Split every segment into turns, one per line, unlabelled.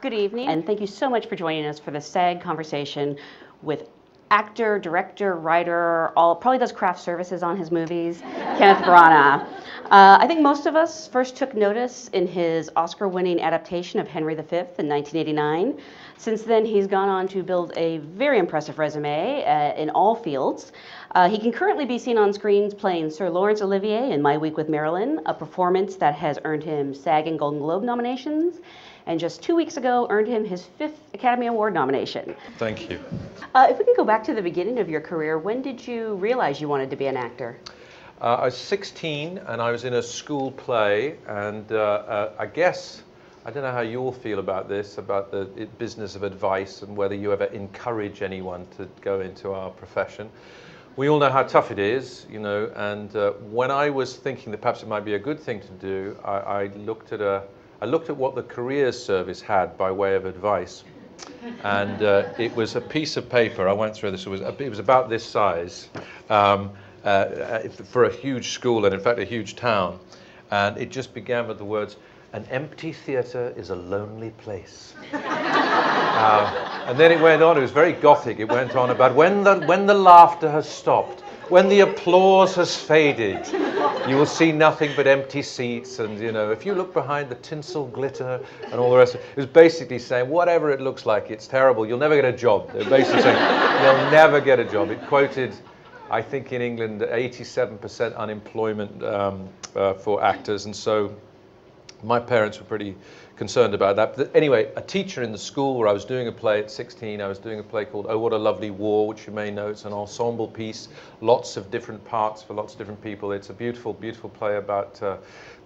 Good evening, and thank you so much for joining us for the SAG conversation with actor, director, writer, probably does craft services on his movies, Kenneth Branagh. I think most of us first took notice in his Oscar-winning adaptation of Henry V in 1989. Since then, he's gone on to build a very impressive resume in all fields. He can currently be seen on screens playing Sir Laurence Olivier in My Week with Marilyn, a performance that has earned him SAG and Golden Globe nominations, and just 2 weeks ago earned him his 5th Academy Award nomination.
Thank you.
If we can go back to the beginning of your career, when did you realize you wanted to be an actor?
I was 16 and I was in a school play, and I guess, I don't know how you all feel about this, about the business of advice and whether you ever encourage anyone to go into our profession. We all know how tough it is, you know, and when I was thinking that perhaps it might be a good thing to do, I looked at what the careers service had by way of advice, and it was a piece of paper. I went through this. It was about this size for a huge school and in fact a huge town, and it just began with the words, "An empty theatre is a lonely place." And then it went on. It was very gothic. It went on about when the laughter has stopped, when the applause has faded, you will see nothing but empty seats, and you know, if you look behind the tinsel glitter and all the rest of it. It was basically saying whatever it looks like, it's terrible, you'll never get a job. They were basically saying you'll never get a job. It quoted, I think in England, 87% unemployment for actors, and so my parents were pretty concerned about that. But anyway, a teacher in the school where I was doing a play at 16, I was doing a play called Oh What a Lovely War, which you may know. It's an ensemble piece, lots of different parts for lots of different people. It's a beautiful, beautiful play about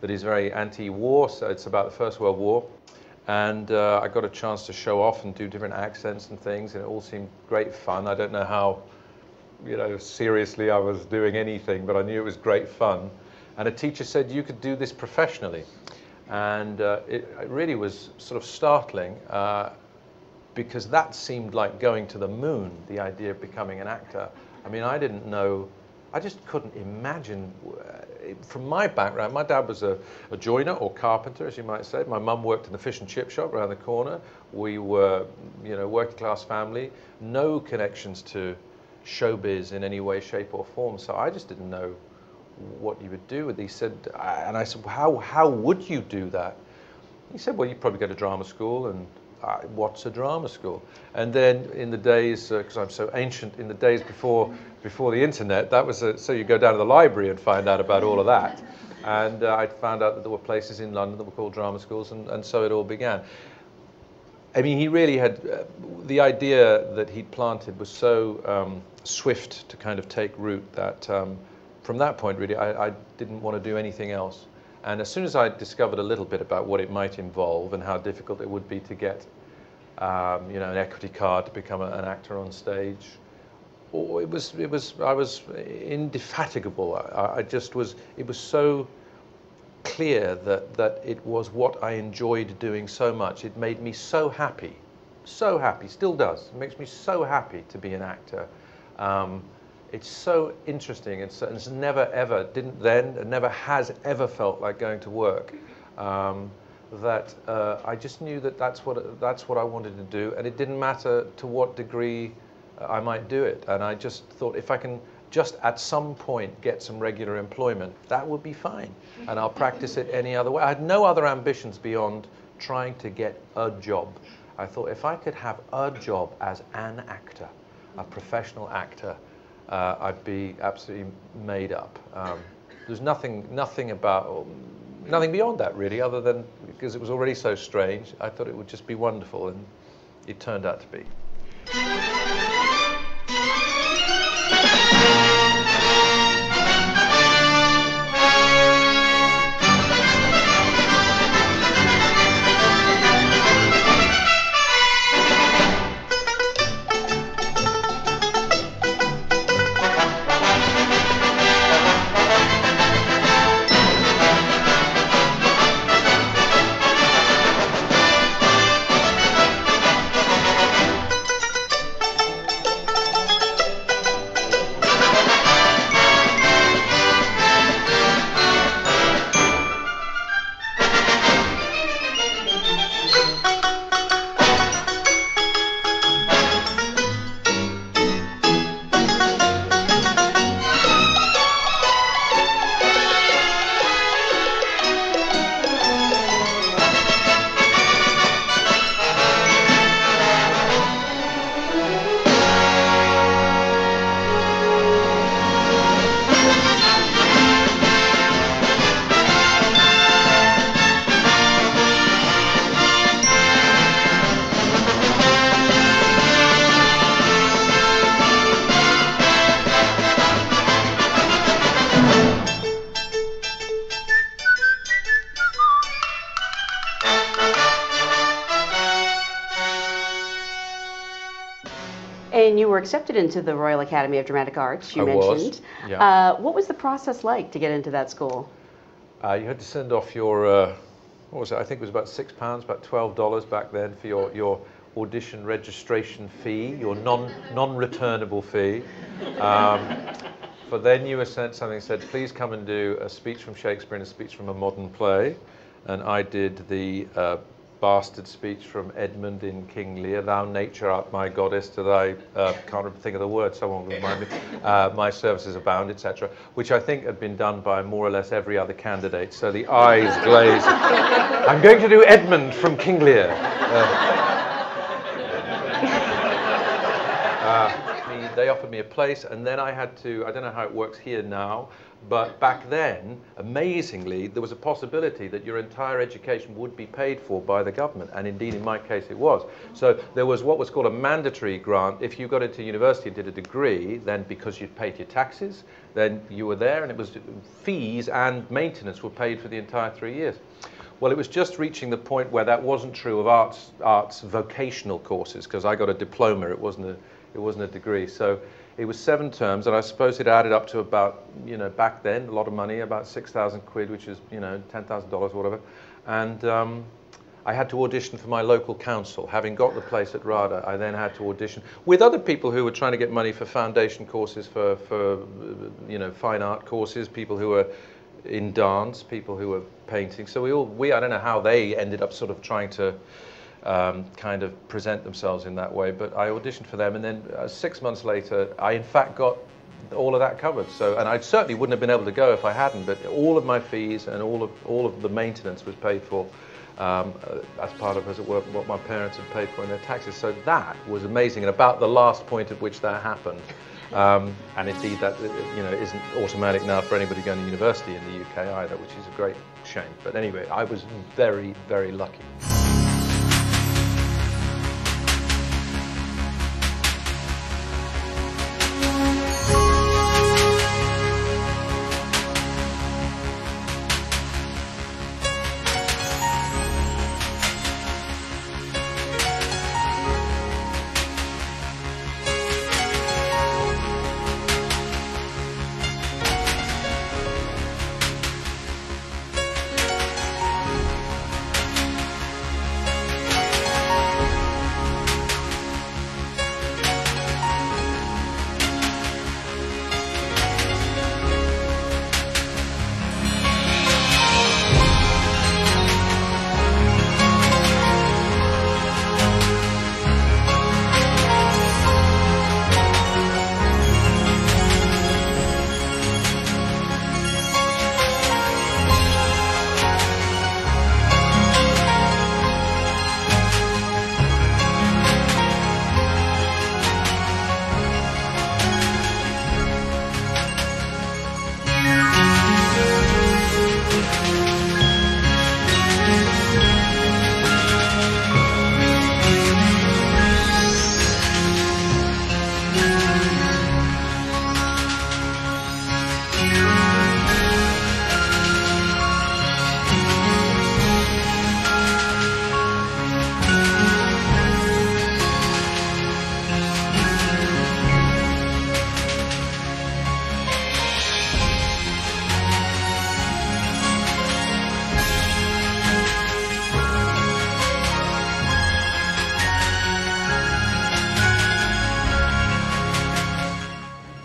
that is very anti-war, so it's about the First World War. And I got a chance to show off and do different accents and things, and it all seemed great fun. I don't know how, you know, seriously I was doing anything, but I knew it was great fun. And a teacher said, you could do this professionally. And it really was sort of startling because that seemed like going to the moon, the idea of becoming an actor. I mean, I didn't know, I just couldn't imagine. From my background, my dad was a joiner or carpenter, as you might say. My mum worked in the fish and chip shop around the corner. We were, you know, working class family, no connections to showbiz in any way, shape or form. So I just didn't know what you would do with it. He said, and I said, well, how would you do that? He said, well, you'd probably go to drama school. And what's a drama school? And then in the days, because I'm so ancient, in the days before the internet, that was so you go down to the library and find out about all of that. And I found out that there were places in London that were called drama schools, and so it all began. I mean, he really had, the idea that he'd planted was so swift to kind of take root that from that point, really, I didn't want to do anything else. And as soon as I discovered a little bit about what it might involve and how difficult it would be to get, you know, an equity card to become an actor on stage, I was indefatigable. It was so clear that it was what I enjoyed doing so much. It made me so happy, still does. It makes me so happy to be an actor. It's so interesting. It's never ever, didn't then, and never has ever felt like going to work. That I just knew that that's what I wanted to do, and it didn't matter to what degree I might do it. And I just thought, if I can just at some point get some regular employment, that would be fine, and I'll practice it any other way. I had no other ambitions beyond trying to get a job. I thought, if I could have a job as an actor, a professional actor, I'd be absolutely made up. There's nothing beyond that, really, other than because it was already so strange. I thought it would just be wonderful, and it turned out to be.
And you were accepted into the Royal Academy of Dramatic Arts, you mentioned.
Yeah.
What was the process like to get into that school?
You had to send off your, what was it? I think it was about £6, about $12 back then for your audition registration fee, your non-returnable fee. For then you were sent something that said, please come and do a speech from Shakespeare and a speech from a modern play. And I did the bastard speech from Edmund in King Lear, thou nature art my goddess, to thy, can't think of the word, someone will remind me, my services abound, etc., which I think had been done by more or less every other candidate, so the eyes glazed. I'm going to do Edmund from King Lear. They offered me a place, and then I had to, I don't know how it works here now, but back then, amazingly, there was a possibility that your entire education would be paid for by the government, and indeed in my case it was. So there was what was called a mandatory grant. If you got into university and did a degree, then because you'd paid your taxes, then you were there, and it was fees and maintenance were paid for the entire 3 years. Well, it was just reaching the point where that wasn't true of arts vocational courses, because I got a diploma, it wasn't a degree. So it was 7 terms, and I suppose it added up to about, you know, back then, a lot of money, about 6,000 quid, which is, you know, $10,000 or whatever. And I had to audition for my local council. Having got the place at RADA, I then had to audition with other people who were trying to get money for foundation courses, for you know, fine art courses, people who were in dance, people who were painting. So I don't know how they ended up sort of trying to kind of present themselves in that way, but I auditioned for them, and then 6 months later I in fact got all of that covered. So, and I certainly wouldn't have been able to go if I hadn't, but all of my fees and all of the maintenance was paid for as part of, as it were, what my parents had paid for in their taxes. So that was amazing, and about the last point at which that happened. And indeed that, you know, isn't automatic now for anybody going to university in the UK either, which is a great shame. But anyway, I was very, very lucky.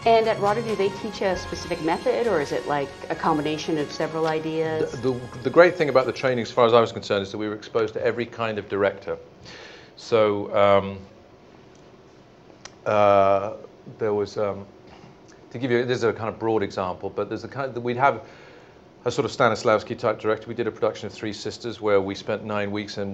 And at RADA, do they teach a specific method, or is it like a combination of several ideas?
The great thing about the training, as far as I was concerned, is that we were exposed to every kind of director. So there was, to give you, this is a kind of broad example, but there's a kind of, we'd have a sort of Stanislavski type director. We did a production of Three Sisters where we spent 9 weeks, and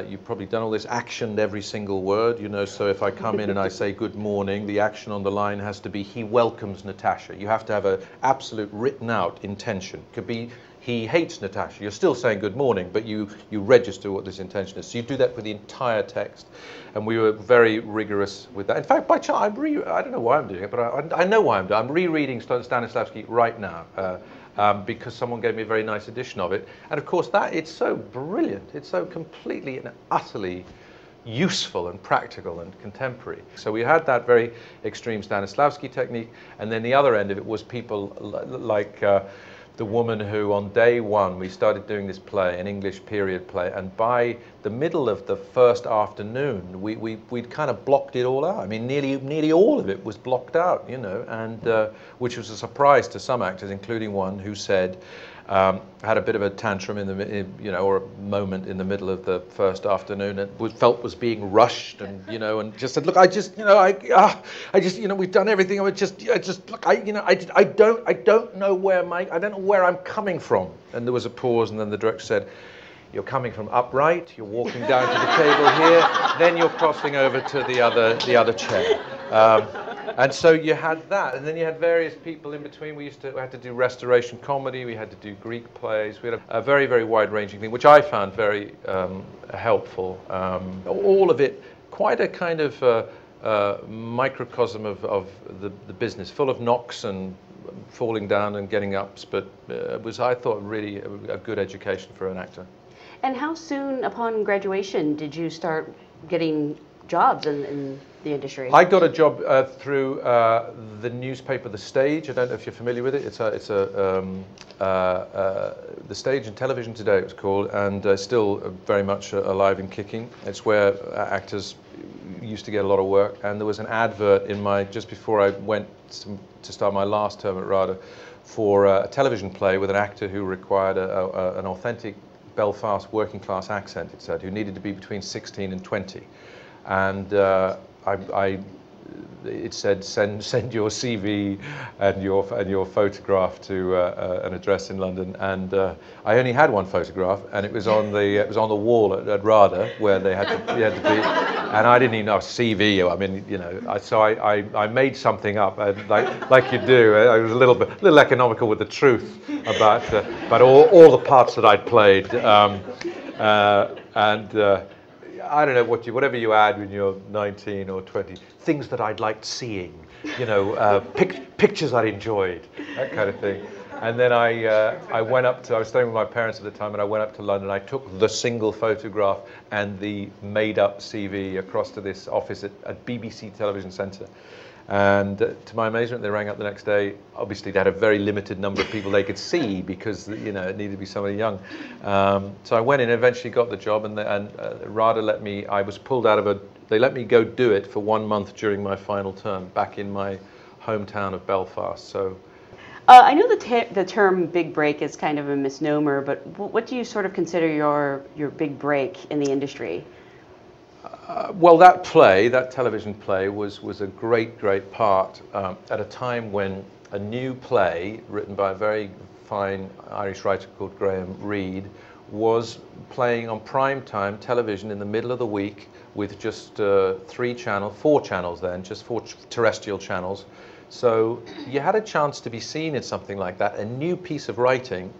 you've probably done all this, actioned every single word, you know, so if I come in and I say good morning, the action on the line has to be he welcomes Natasha. You have to have an absolute written out intention. Could be he hates Natasha. You're still saying good morning, but you register what this intention is. So you do that for the entire text. And we were very rigorous with that. In fact, by chance, I don't know why I'm doing it, but I know why I'm doing it. I'm rereading Stanislavski right now. Because someone gave me a very nice edition of it. And of course, it's so brilliant. It's so completely and utterly useful and practical and contemporary. So we had that very extreme Stanislavski technique. And then the other end of it was people like the woman who, on day one, we started doing this play, an English period play. And by the middle of the first afternoon, we'd kind of blocked it all out. I mean, nearly all of it was blocked out, you know, and which was a surprise to some actors, including one who said, had a bit of a tantrum you know, or a moment in the middle of the first afternoon, and felt was being rushed, and you know, and just said, look, I just, you know, we've done everything. Look, I don't know where I'm coming from. And there was a pause, and then the director said, you're coming from upright, you're walking down to the table here, then you're crossing over to the other chair. And so you had that, and then you had various people in between. We had to do restoration comedy, we had to do Greek plays. We had a very, very wide-ranging thing, which I found very helpful. All of it, quite a kind of microcosm of the business, full of knocks and falling down and getting ups, but it was, I thought, really a good education for an actor.
And how soon upon graduation did you start getting jobs in the industry?
I got a job through the newspaper The Stage. I don't know if you're familiar with it. It's The Stage and Television Today, it was called, and still very much alive and kicking. It's where actors used to get a lot of work. And there was an advert in just before I went to start my last term at RADA, for a television play with an actor who required an authentic Belfast working class accent, it said, who needed to be between 16 and 20. And it said send your CV and your photograph to an address in London, and I only had one photograph, and it was on the wall at RADA where you had to be, and I didn't even know CV. I mean, you know, so I made something up, like you do. I was a little economical with the truth about all the parts that I'd played, I don't know whatever you add when you're 19 or 20, things that I'd liked seeing, you know, pictures I'd enjoyed, that kind of thing. And then I went up to, I was staying with my parents at the time, and I went up to London. I took the single photograph and the made-up CV across to this office at BBC Television Centre. And to my amazement, they rang up the next day. Obviously, they had a very limited number of people they could see because, you know, it needed to be somebody young. So I went in and eventually got the job, and RADA let me, I was pulled out of they let me go do it for 1 month during my final term back in my hometown of Belfast. So.
I know the term big break is kind of a misnomer, but what do you sort of consider your big break in the industry?
Well, that television play was a great part at a time when a new play written by a very fine Irish writer called Graham Reed was playing on primetime television in the middle of the week with just 4 channels then, just 4 terrestrial channels. So you had a chance to be seen in something like that, a new piece of writing,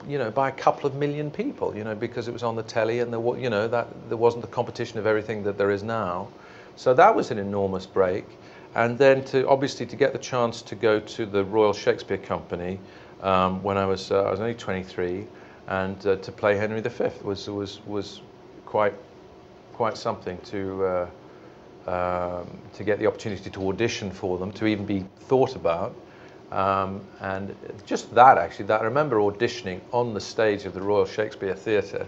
you know, by a couple of million people, you know, because it was on the telly, and there wasn't the competition of everything that there is now. So that was an enormous break. And then obviously to get the chance to go to the Royal Shakespeare Company when I was only 23, and to play Henry V was quite something to get the opportunity to audition for them, to even be thought about. And just that, actually, I remember auditioning on the stage of the Royal Shakespeare Theatre,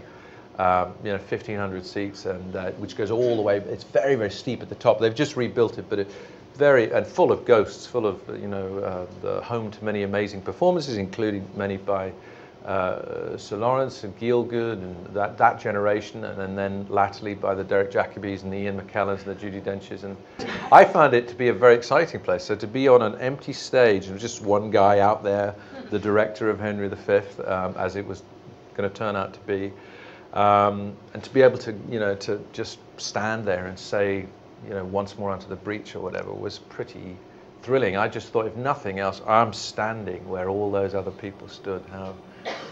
you know, 1,500 seats, and which goes all the way. It's very, very steep at the top. They've just rebuilt it, but and full of ghosts, full of, the home to many amazing performances, including many by Sir Lawrence and Gielgud and that generation, and then latterly by the Derek Jacobys and the Ian McKellens and the Judi Denchs. And I found it to be a very exciting place. So to be on an empty stage and just one guy out there, the director of Henry V, as it was going to turn out to be, and to be able to, to just stand there and say, once more onto the breach or whatever, was pretty thrilling. I just thought, if nothing else, I'm standing where all those other people stood.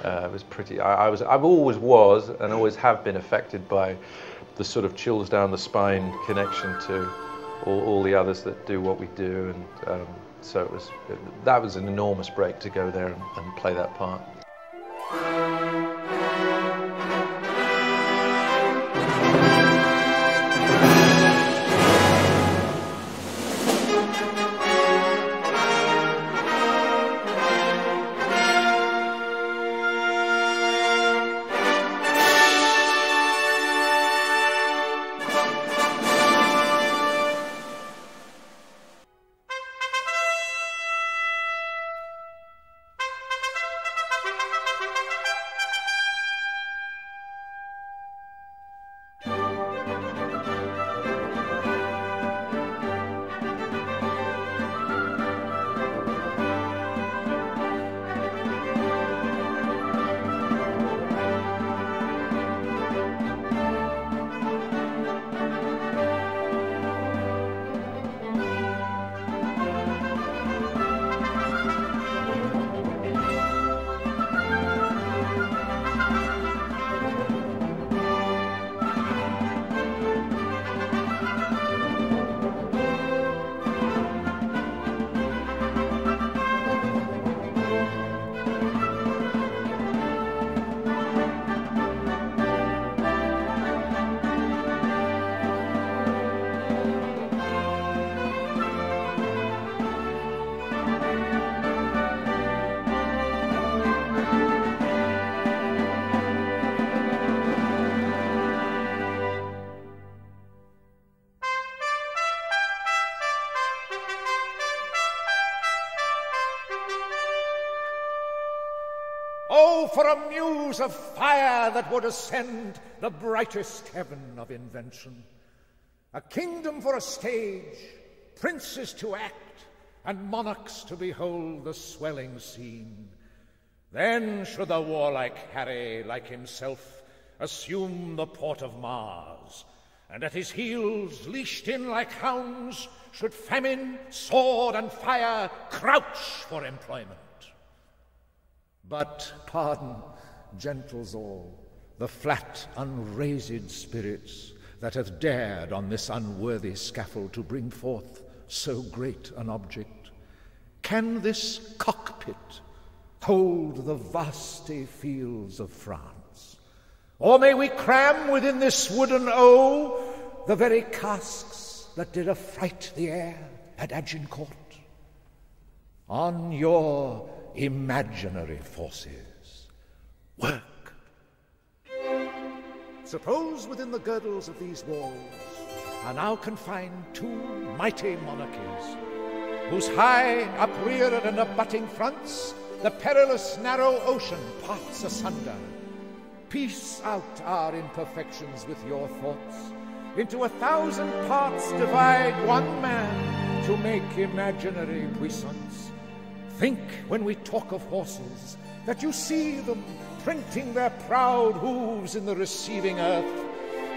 It was pretty. I've always was and always have been affected by the sort of chills down the spine connection to all the others that do what we do, and so that was an enormous break to go there and play that part.
Oh, for a muse of fire that would ascend the brightest heaven of invention. A kingdom for a stage, princes to act, and monarchs to behold the swelling scene. Then should the warlike Harry, like himself, assume the port of Mars, and at his heels, leashed in like hounds, should famine, sword, and fire crouch for employment. But pardon, gentles all, the flat, unraised spirits that have dared on this unworthy scaffold to bring forth so great an object. Can this cockpit hold the vasty fields of France? Or may we cram within this wooden O the very casques that did affright the air at Agincourt? On your imaginary forces, work. Suppose within the girdles of these walls are now confined two mighty monarchies, whose high, upreared and abutting fronts the perilous narrow ocean parts asunder. Piece out our imperfections with your thoughts, into 1,000 parts divide one man to make imaginary puissance. Think, when we talk of horses, that you see them printing their proud hooves in the receiving earth,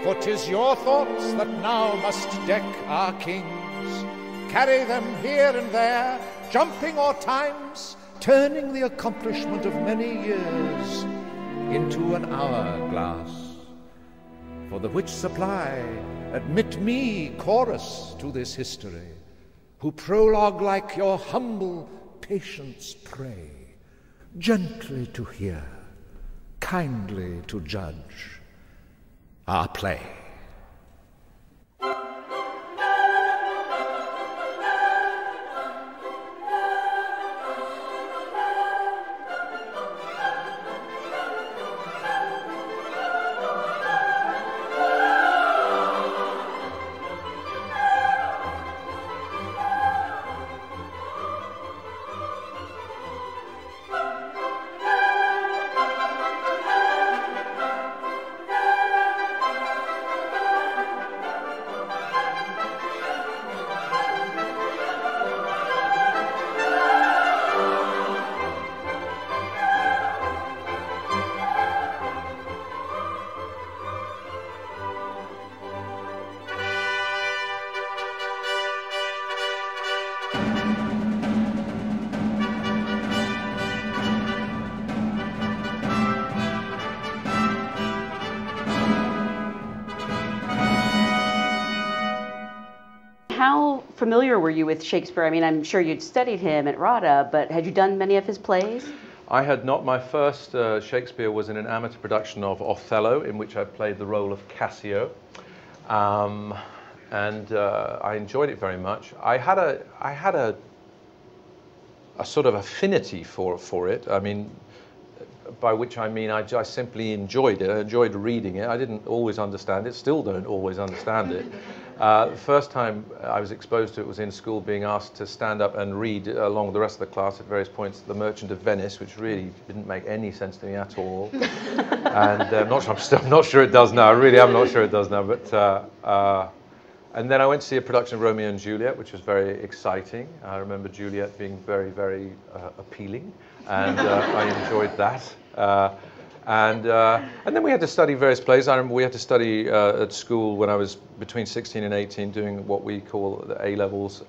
for 'tis your thoughts that now must deck our kings. Carry them here and there, jumping o'er times, turning the accomplishment of many years into an hourglass. For the which supply, admit me chorus to this history, who prologue like your humble patience pray, gently to hear, kindly to judge our play.
how familiar were you with Shakespeare? I mean, I'm sure you'd studied him at RADA, but had you done many of his plays?
I had not. My first Shakespeare was in an amateur production of Othello, in which I played the role of Cassio. And I enjoyed it very much. I had a sort of affinity for it. I mean, by which I mean I simply enjoyed it. I enjoyed reading it. I didn't always understand it, still don't always understand it. The first time I was exposed to it was in school, being asked to stand up and read along with the rest of the class at various points The Merchant of Venice, which really didn't make any sense to me at all. And I'm not sure it does now. I really am not sure it does now. But and then I went to see a production of Romeo and Juliet, which was very exciting. I remember Juliet being very, very appealing, and I enjoyed that. And then we had to study various plays. I remember we had to study at school when I was between 16 and 18, doing what we call the A-levels,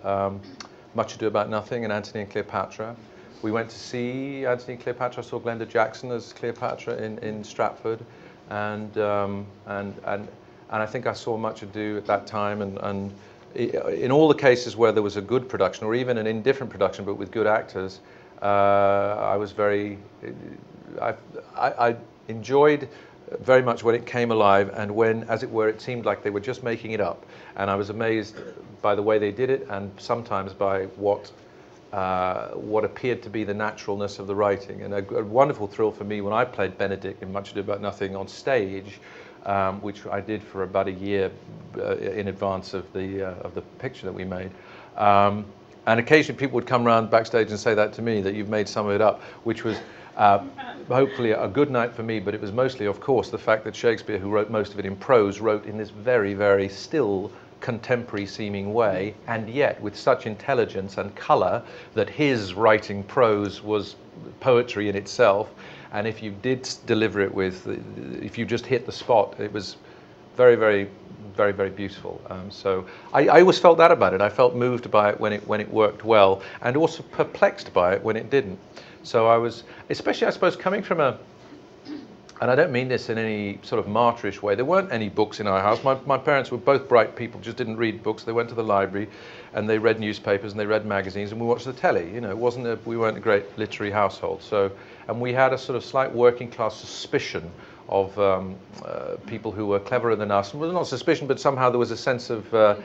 Much Ado About Nothing and Antony and Cleopatra. We went to see Antony and Cleopatra. I saw Glenda Jackson as Cleopatra in Stratford, and I think I saw Much Ado at that time, and in all the cases where there was a good production, or even an indifferent production, but with good actors, I was very, I enjoyed very much when it came alive, and when, as it were, it seemed like they were just making it up. And I was amazed by the way they did it, and sometimes by what appeared to be the naturalness of the writing. And a wonderful thrill for me when I played Benedict in Much Ado About Nothing on stage, which I did for about a year in advance of the picture that we made. And occasionally people would come around backstage and say that to me, that you've made some of it up, which was hopefully a good night for me, but it was mostly, of course, the fact that Shakespeare, who wrote most of it in prose, wrote in this very, very still contemporary seeming way, and yet with such intelligence and colour that his writing prose was poetry in itself. And if you did deliver it if you just hit the spot, it was very, very, very, very beautiful. So I always felt that about it. I felt moved by it when it worked well, and also perplexed by it when it didn't. So I was, especially I suppose, coming from and I don't mean this in any sort of martyrish way, there weren't any books in our house. My parents were both bright people, just didn't read books. They went to the library and they read newspapers and they read magazines, and we watched the telly. You know, we weren't a great literary household. So, and we had a sort of slight working class suspicion of people who were cleverer than us. Well, not suspicion, but somehow there was a sense of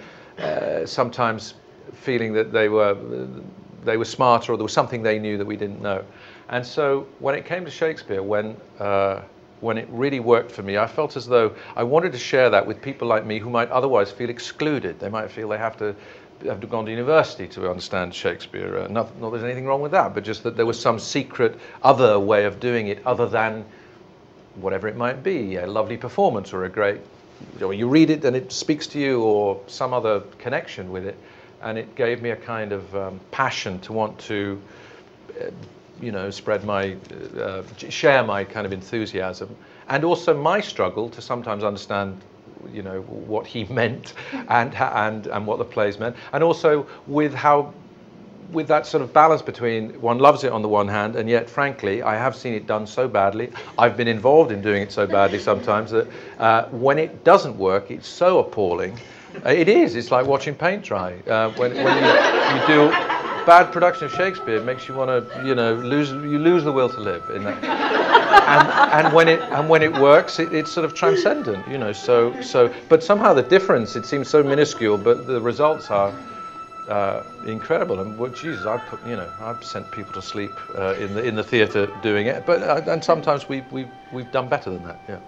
sometimes feeling that they were smarter, or there was something they knew that we didn't know. And so when it came to Shakespeare, when it really worked for me, I felt as though I wanted to share that with people like me who might otherwise feel excluded. They might feel they have to have gone to university to understand Shakespeare. Not that there's anything wrong with that, but just that there was some secret other way of doing it, other than whatever it might be, a lovely performance or a great, you read it and it speaks to you, or some other connection with it. And it gave me a kind of passion to want to spread share my kind of enthusiasm, and also my struggle to sometimes understand, what he meant and what the plays meant, and also with that sort of balance between, one loves it on the one hand, and yet, frankly, I have seen it done so badly. I've been involved in doing it so badly sometimes that when it doesn't work, it's so appalling. It's like watching paint dry. When you do bad production of Shakespeare, it makes you want to, lose the will to live in that. and when it works, it's sort of transcendent, but somehow the difference, it seems so minuscule, but the results are incredible. And Jesus, I've sent people to sleep in the theatre doing it, but and sometimes we've done better than that. Yeah.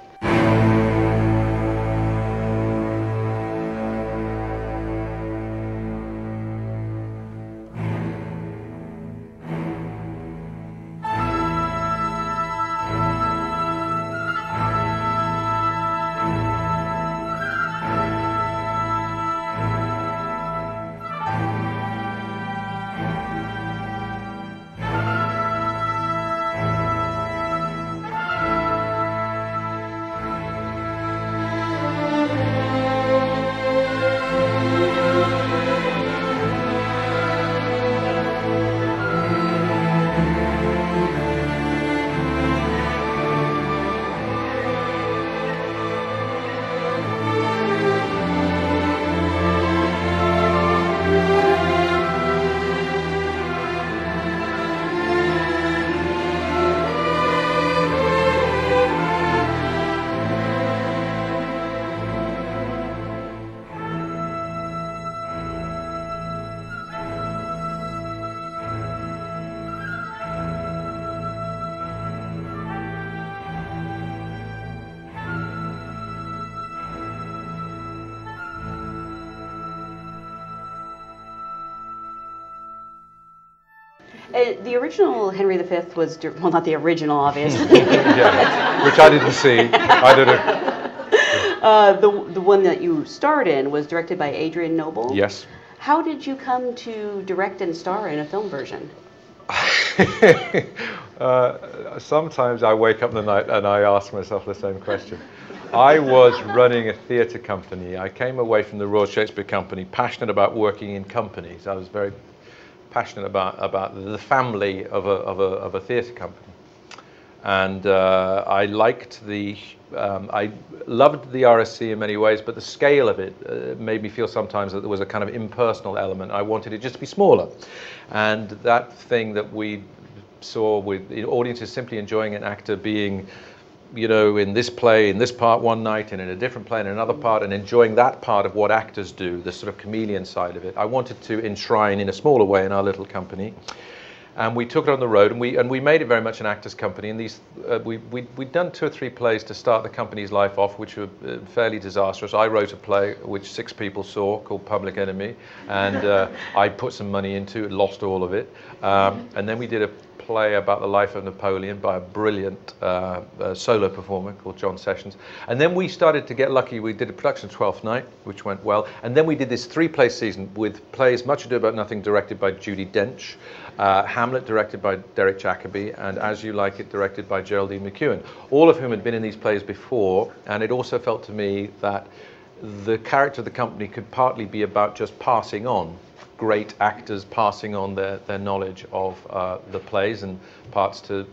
The original Henry V was, well, not the original, obviously.
Yeah, which I didn't see. I didn't.
The one that you starred in was directed by Adrian Noble.
Yes.
How did you come to direct and star in a film version?
Sometimes I wake up in the night and I ask myself the same question. I was running a theatre company. I came away from the Royal Shakespeare Company passionate about working in companies. I was very passionate about the family of a theatre company. And I liked I loved the RSC in many ways, but the scale of it made me feel sometimes that there was a kind of impersonal element. I wanted it just to be smaller. And that thing that we saw with the audiences simply enjoying an actor being, you know, in this play, in this part one night, and in a different play in another part, and enjoying that part of what actors do, the sort of chameleon side of it. I wanted to enshrine in a smaller way in our little company. And we took it on the road, and we made it very much an actors' company. And these we'd done 2 or 3 plays to start the company's life off, which were fairly disastrous. I wrote a play which 6 people saw called Public Enemy, and I put some money into it, lost all of it. And then we did a play about the life of Napoleon by a brilliant solo performer called John Sessions. And then we started to get lucky. We did a production of Twelfth Night, which went well. And then we did this 3-play season with plays Much Ado About Nothing directed by Judi Dench, Hamlet directed by Derek Jacobi, and As You Like It directed by Geraldine McEwen, all of whom had been in these plays before. And it also felt to me that the character of the company could partly be about just passing on, great actors passing on their knowledge of the plays and parts to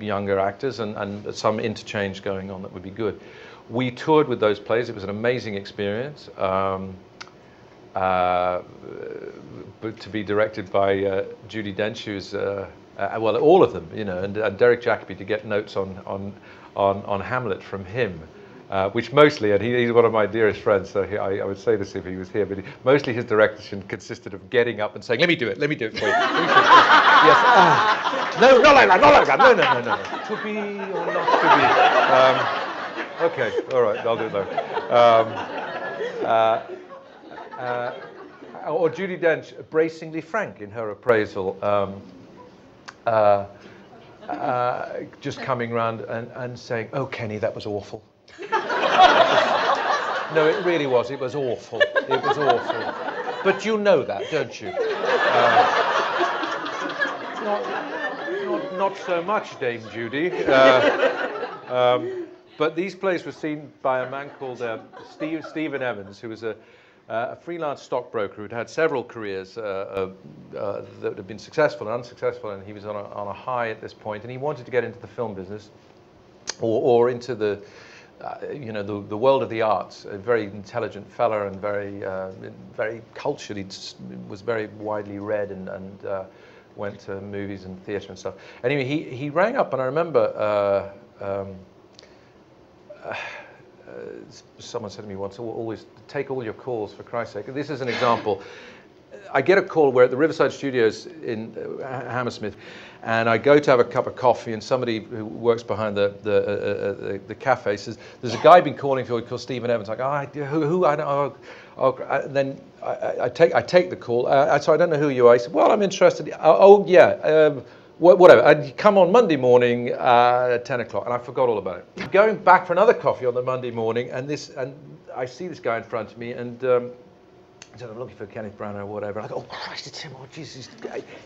younger actors, and some interchange going on that would be good. We toured with those plays. It was an amazing experience. But to be directed by Judi Dench, who's well, all of them, you know, and Derek Jacobi, to get notes on Hamlet from him, which mostly, and he's one of my dearest friends, so I would say this if he was here, but mostly his direction consisted of getting up and saying, let me do it for you. Yes. No, not like that, not like that. No. To be or not to be. Okay, all right, I'll do that. Or Judi Dench, bracingly frank in her appraisal, just coming round and saying, "Oh, Kenny, that was awful." No, it really was. It was awful. It was awful. But you know that, don't you? Not so much, Dame Judy. But these plays were seen by a man called Stephen Evans, who was a freelance stockbroker who'd had several careers that had been successful and unsuccessful, and he was on a high at this point, and he wanted to get into the film business or into the the world of the arts. A very intelligent fella and very cultured. He was very widely read and went to movies and theatre and stuff. Anyway, he rang up, and I remember someone said to me once, always take all your calls, for Christ's sake. This is an example. I get a call. We're at the Riverside Studios in Hammersmith, and I go to have a cup of coffee, and somebody who works behind the cafe says, "There's a guy been calling for you called Stephen Evans." Like, who? I don't know. Then I take the call. So I don't know who you are. I said, "Well, I'm interested." Whatever. I'd come on Monday morning at 10 o'clock, and I forgot all about it. Going back for another coffee on the Monday morning, and I see this guy in front of me, and I said, "I'm looking for Kenneth Branagh or whatever." I go, "Oh Christ, it's him! Oh Jesus,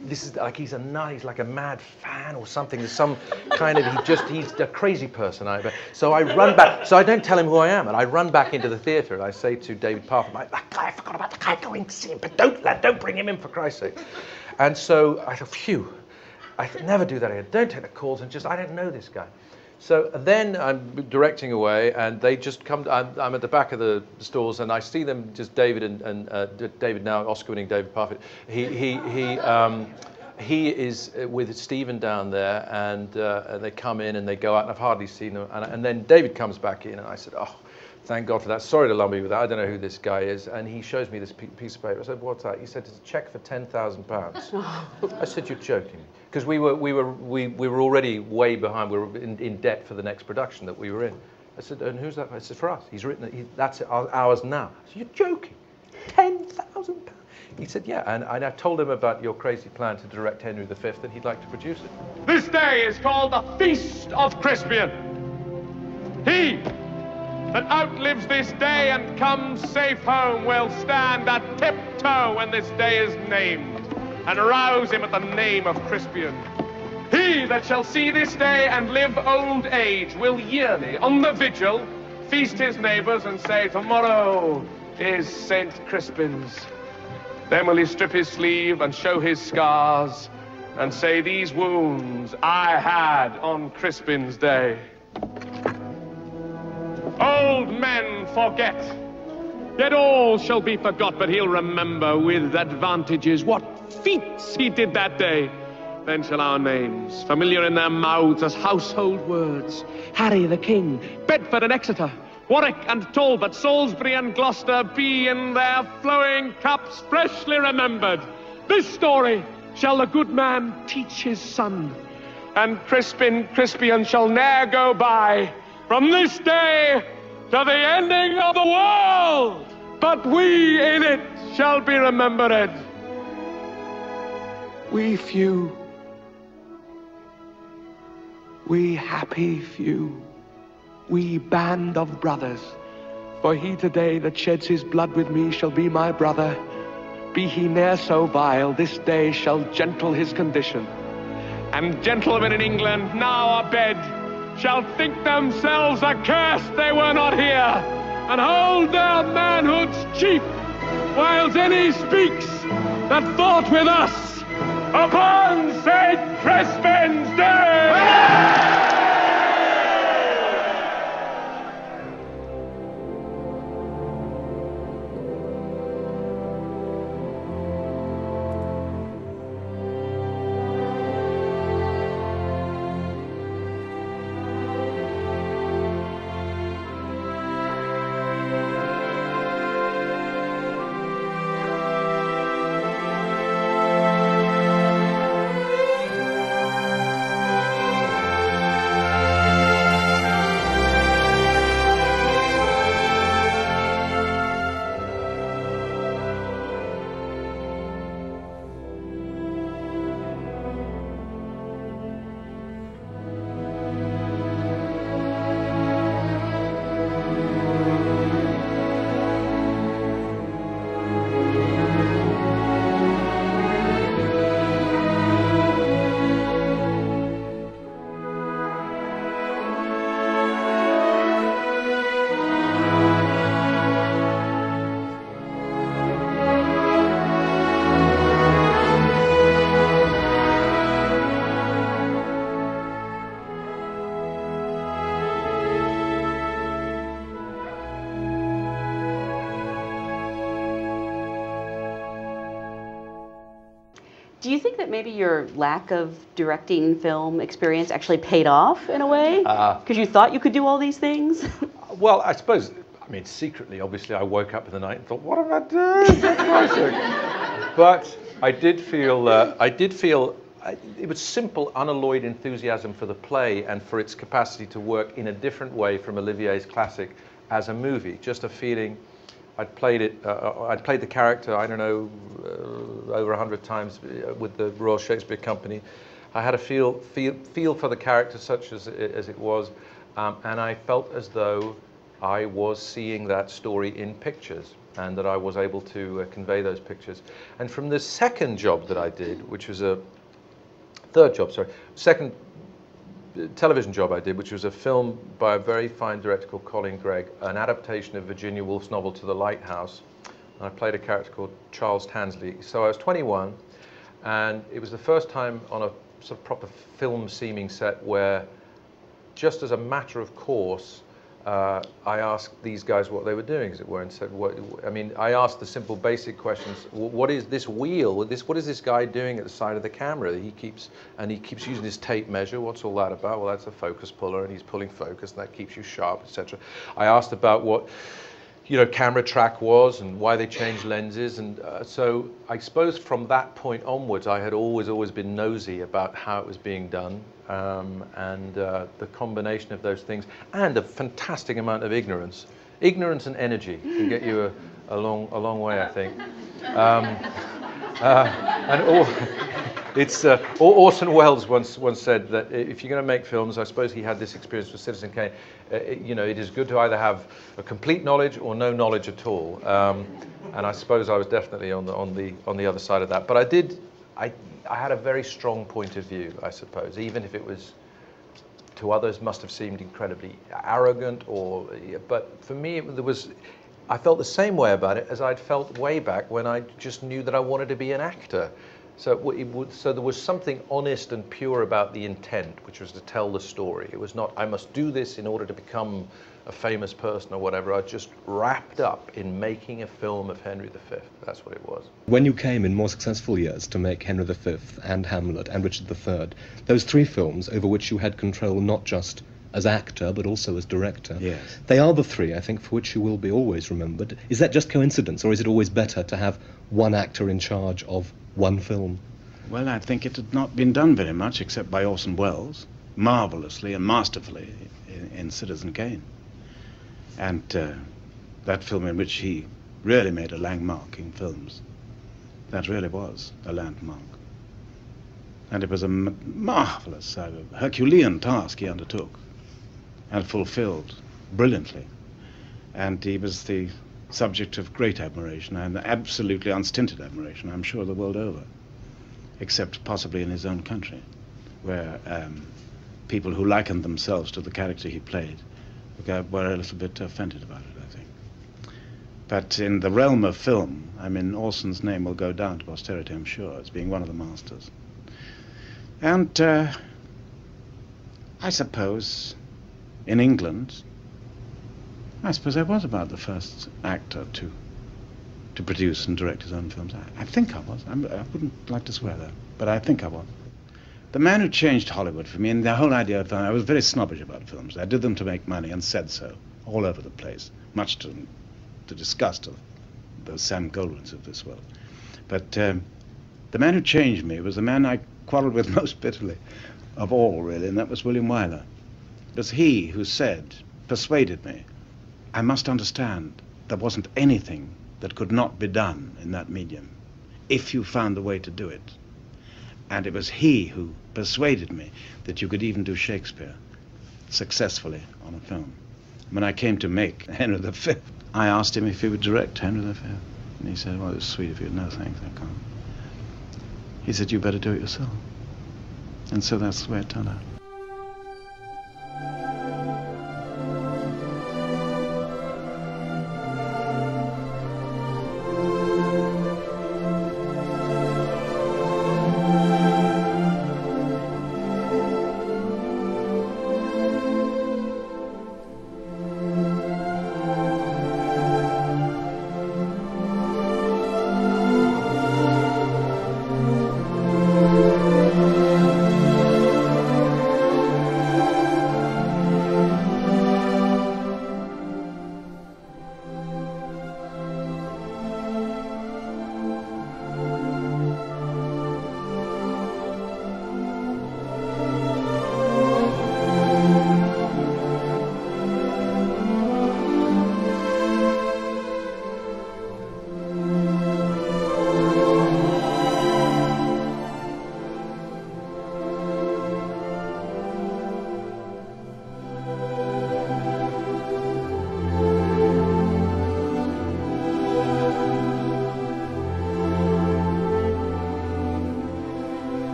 this is like he's like a mad fan or something. There's some kind of he's a crazy person." So I run back. So I don't tell him who I am, and I run back into the theatre, and I say to David Parfit, "That guy, I forgot about the guy. Go in to see him, but don't bring him in, for Christ's sake." And so I thought, phew. I thought, never do that again. Don't take the calls, and I don't know this guy. So then I'm directing away, and they just come. I'm at the back of the stalls, and I see them, just David and David, now Oscar-winning David Parfit. He is with Stephen down there, and they come in and they go out, and I've hardly seen them. And then David comes back in, and I said, "Oh, thank God for that. Sorry to lumber you with that. I don't know who this guy is." And he shows me this piece of paper. I said, "What's that?" He said, "It's a cheque for £10,000. I said, "You're joking." Because we were already way behind. We were in debt for the next production that we were in. I said, "And who's that?" I said, "For us. He's written it. That's ours now." I said, "You're joking." £10,000. He said, yeah, and I told him about your crazy plan to direct Henry V, and he'd like to produce it.
This day is called the Feast of Crispian. He that outlives this day and comes safe home will stand at tiptoe when this day is named, and rouse him at the name of Crispian. He that shall see this day and live old age will yearly, on the vigil, feast his neighbours and say, tomorrow is St. Crispin's. Then will he strip his sleeve and show his scars and say, these wounds I had on Crispin's day. Old men forget, yet all shall be forgot, but he'll remember with advantages what feats he did that day. Then shall our names, familiar in their mouths as household words, Harry the King, Bedford and Exeter, Warwick and Talbot, Salisbury and Gloucester, be in their flowing cups freshly remembered. This story shall the good man teach his son, and Crispian shall ne'er go by from this day to the ending of the world, but we in it shall be remembered. We few, we happy few, we band of brothers, for he today that sheds his blood with me shall be my brother. Be he ne'er so vile, this day shall gentle his condition. And gentlemen in England now abed shall think themselves accursed they were not here, and hold their manhoods chief, whiles any speaks that fought with us upon St. Crispin's Day!
Do you think that maybe your lack of directing film experience actually paid off in a way? Because you thought you could do all these things?
Well, I suppose, I mean, secretly, obviously, I woke up in the night and thought, what am I doing? But I did feel it was simple, unalloyed enthusiasm for the play and for its capacity to work in a different way from Olivier's classic as a movie. Just a feeling. I'd played the character, I don't know, over 100 times with the Royal Shakespeare Company. I had a feel for the character such as it was, and I felt as though I was seeing that story in pictures and that I was able to convey those pictures. And from the second job that I did, which was second television job I did, which was a film by a very fine director called Colin Gregg, an adaptation of Virginia Woolf's novel To the Lighthouse. And I played a character called Charles Tansley. So I was 21, and it was the first time on a sort of proper film-seeming set where, just as a matter of course, I asked these guys what they were doing, as it were, and said, I asked the simple basic questions. What is this wheel? What is this guy doing at the side of the camera? He keeps using his tape measure. What's all that about? Well, that's a focus puller, and he's pulling focus, and that keeps you sharp, etc. I asked about what, camera track was and why they changed lenses, and so I suppose from that point onwards, I had always been nosy about how it was being done. And the combination of those things and a fantastic amount of ignorance Ignorance and energy can get you a long way, I think. Orson Welles once said that if you're going to make films, I suppose he had this experience with Citizen Kane, you know, it is good to either have a complete knowledge or no knowledge at all. And I suppose I was definitely on the other side of that. But I had a very strong point of view, I suppose, even if it was to others must have seemed incredibly arrogant, but for me I felt the same way about it as I'd felt way back when I just knew that I wanted to be an actor. So there was something honest and pure about the intent, which was to tell the story. It was not, I must do this in order to become a famous person or whatever. I just wrapped up in making a film of Henry V. That's what it was.
When you came in more successful years to make Henry V and Hamlet and Richard III, those three films over which you had control not just as actor but also as director,
yes,
they are the three, I think, for which you will be always remembered. Is that just coincidence, or is it always better to have one actor in charge of one film?
Well, I think it had not been done very much except by Orson Welles, marvelously and masterfully in Citizen Kane. And that film in which he really made a landmark in films, that really was a landmark. And it was a marvelous, Herculean task he undertook and fulfilled brilliantly. And he was the subject of great admiration, and absolutely unstinted admiration, I'm sure, the world over, except possibly in his own country, where people who likened themselves to the character he played were a little bit offended about it, I think. But in the realm of film, I mean, Orson's name will go down to posterity, I'm sure, as being one of the masters. And I suppose in England, I suppose I was about the first actor to produce and direct his own films. I think I was. I wouldn't like to swear that, but I think I was. The man who changed Hollywood for me, and the whole idea of film, I was very snobbish about films. I did them to make money and said so, all over the place, much to the disgust of the Sam Goldwyns of this world. But the man who changed me was the man I quarreled with most bitterly of all, really, and that was William Wyler. It was he who said, persuaded me, I must understand there wasn't anything that could not be done in that medium, if you found a way to do it. And it was he who persuaded me that you could even do Shakespeare successfully on a film. When I came to make Henry V, I asked him if he would direct Henry V. And he said, well, it was sweet of you. No, thanks, I can't. He said, you better do it yourself. And so that's the way it turned out.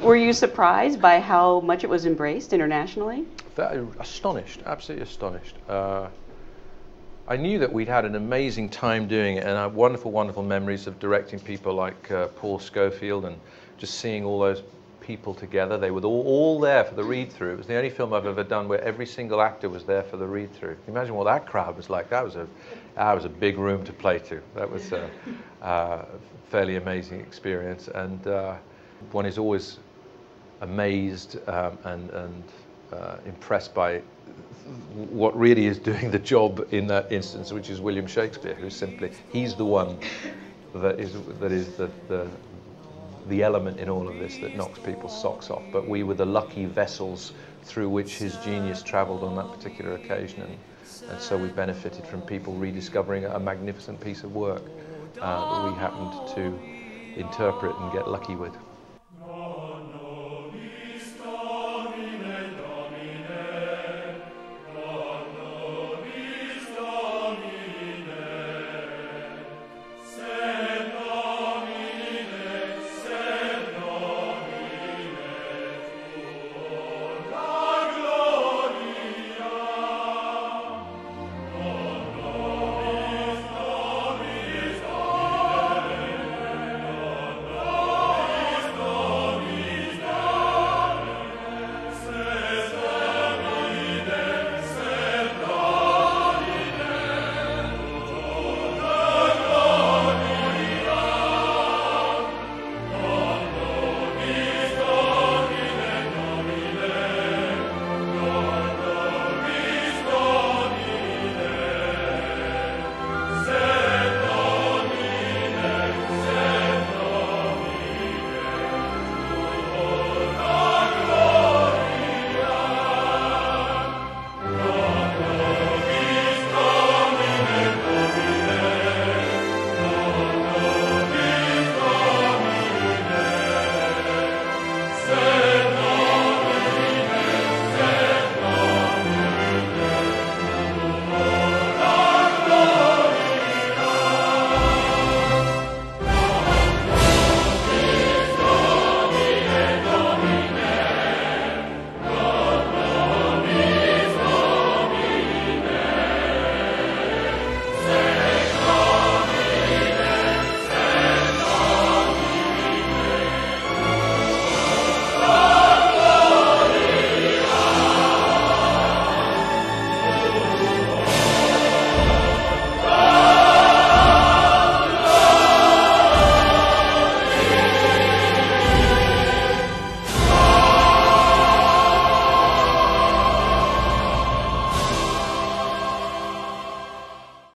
Were you surprised by how much it was embraced internationally?
Astonished, absolutely astonished. I knew that we'd had an amazing time doing it, and I had wonderful, wonderful memories of directing people like Paul Scofield, and just seeing all those people together. They were all there for the read-through. It was the only film I've ever done where every single actor was there for the read-through. Can you imagine what that crowd was like? That was a big room to play to. That was a fairly amazing experience, and one is always amazed and impressed by what really is doing the job in that instance, which is William Shakespeare, who's simply, he's the one that is the element in all of this that knocks people's socks off. But we were the lucky vessels through which his genius travelled on that particular occasion, and so we benefited from people rediscovering a magnificent piece of work that we happened to interpret and get lucky with.